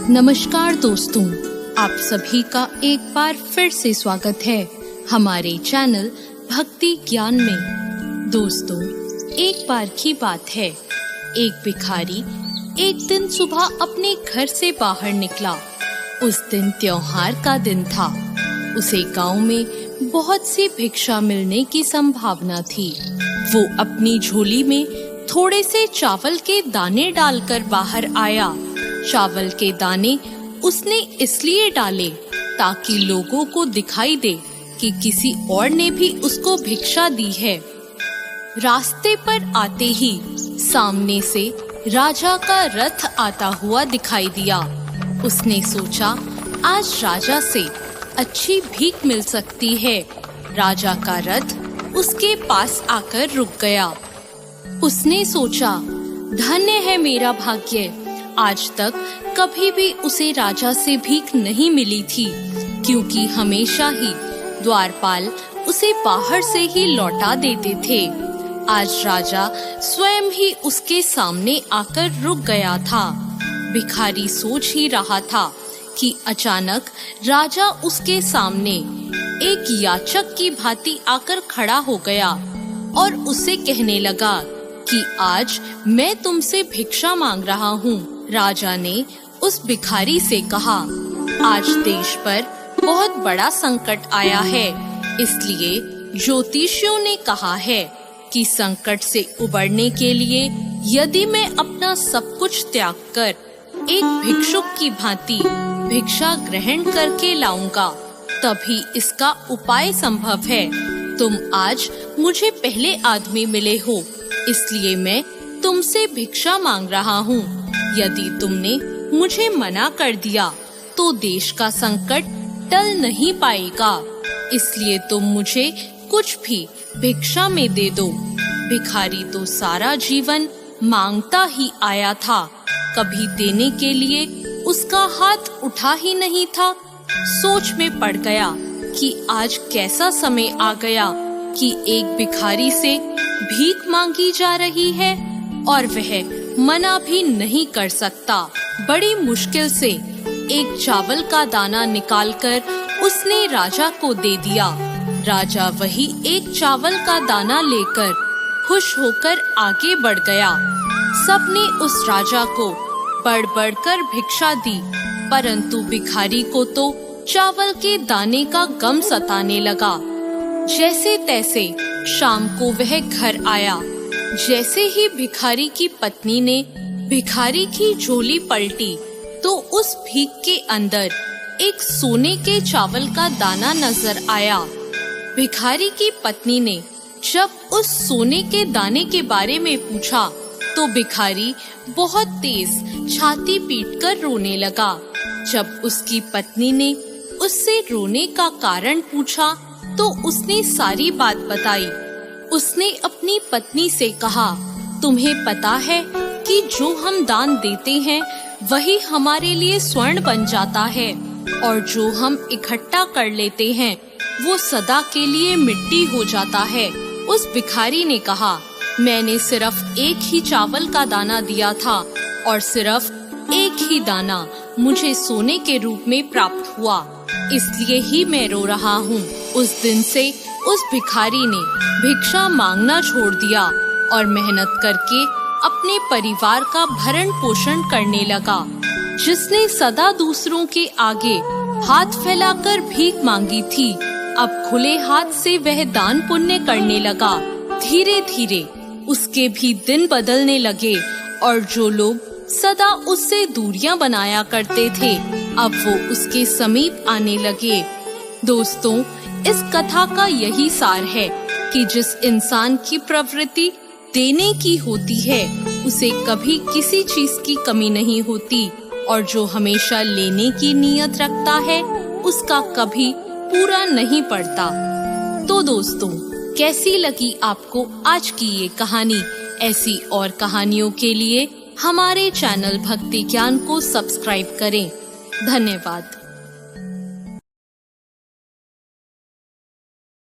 नमस्कार दोस्तों, आप सभी का एक बार फिर से स्वागत है हमारे चैनल भक्ति ज्ञान में। दोस्तों, एक बार की बात है, एक भिखारी एक दिन सुबह अपने घर से बाहर निकला। उस दिन त्योहार का दिन था। उसे गांव में बहुत सी भिक्षा मिलने की संभावना थी। वो अपनी झोली में थोड़े से चावल के दाने डालकर बाहर आया। चावल के दाने उसने इसलिए डाले ताकि लोगों को दिखाई दे कि किसी और ने भी उसको भिक्षा दी है। रास्ते पर आते ही सामने से राजा का रथ आता हुआ दिखाई दिया। उसने सोचा, आज राजा से अच्छी भीख मिल सकती है। राजा का रथ उसके पास आकर रुक गया। उसने सोचा, धन्य है मेरा भाग्य, आज तक कभी भी उसे राजा से भीख नहीं मिली थी, क्योंकि हमेशा ही द्वारपाल उसे बाहर से ही लौटा देते थे। आज राजा स्वयं ही उसके सामने आकर रुक गया था। भिखारी सोच ही रहा था कि अचानक राजा उसके सामने एक याचक की भांति आकर खड़ा हो गया और उससे कहने लगा कि आज मैं तुमसे भिक्षा मांग रहा हूँ। राजा ने उस भिखारी से कहा, आज देश पर बहुत बड़ा संकट आया है, इसलिए ज्योतिषियों ने कहा है कि संकट से उबरने के लिए यदि मैं अपना सब कुछ त्याग कर एक भिक्षुक की भांति भिक्षा ग्रहण करके लाऊंगा, तभी इसका उपाय संभव है। तुम आज मुझे पहले आदमी मिले हो, इसलिए मैं तुमसे भिक्षा मांग रहा हूँ। यदि तुमने मुझे मना कर दिया तो देश का संकट टल नहीं पाएगा, इसलिए तुम मुझे कुछ भी भिक्षा में दे दो। भिखारी तो सारा जीवन मांगता ही आया था, कभी देने के लिए उसका हाथ उठा ही नहीं था। सोच में पड़ गया कि आज कैसा समय आ गया कि एक भिखारी से भीख मांगी जा रही है और वह मना भी नहीं कर सकता। बड़ी मुश्किल से एक चावल का दाना निकालकर उसने राजा को दे दिया। राजा वही एक चावल का दाना लेकर खुश होकर आगे बढ़ गया। सबने उस राजा को बढ़ कर भिक्षा दी, परंतु भिखारी को तो चावल के दाने का गम सताने लगा। जैसे तैसे शाम को वह घर आया। जैसे ही भिखारी की पत्नी ने भिखारी की झोली पलटी तो उस भीख के अंदर एक सोने के चावल का दाना नजर आया। भिखारी की पत्नी ने जब उस सोने के दाने के बारे में पूछा तो भिखारी बहुत तेज छाती पीटकर रोने लगा। जब उसकी पत्नी ने उससे रोने का कारण पूछा तो उसने सारी बात बताई। उसने अपनी पत्नी से कहा, तुम्हें पता है कि जो हम दान देते हैं वही हमारे लिए स्वर्ण बन जाता है, और जो हम इकट्ठा कर लेते हैं वो सदा के लिए मिट्टी हो जाता है। उस भिखारी ने कहा, मैंने सिर्फ एक ही चावल का दाना दिया था और सिर्फ एक ही दाना मुझे सोने के रूप में प्राप्त हुआ, इसलिए ही मैं रो रहा हूँ। उस दिन से उस भिखारी ने भिक्षा मांगना छोड़ दिया और मेहनत करके अपने परिवार का भरण पोषण करने लगा। जिसने सदा दूसरों के आगे हाथ फैलाकर भीख मांगी थी, अब खुले हाथ से वह दान पुण्य करने लगा। धीरे धीरे उसके भी दिन बदलने लगे और जो लोग सदा उससे दूरियां बनाया करते थे, अब वो उसके समीप आने लगे। दोस्तों, इस कथा का यही सार है कि जिस इंसान की प्रवृत्ति देने की होती है उसे कभी किसी चीज की कमी नहीं होती, और जो हमेशा लेने की नीयत रखता है उसका कभी पूरा नहीं पड़ता। तो दोस्तों, कैसी लगी आपको आज की ये कहानी? ऐसी और कहानियों के लिए हमारे चैनल भक्ति ज्ञान को सब्सक्राइब करें। धन्यवाद।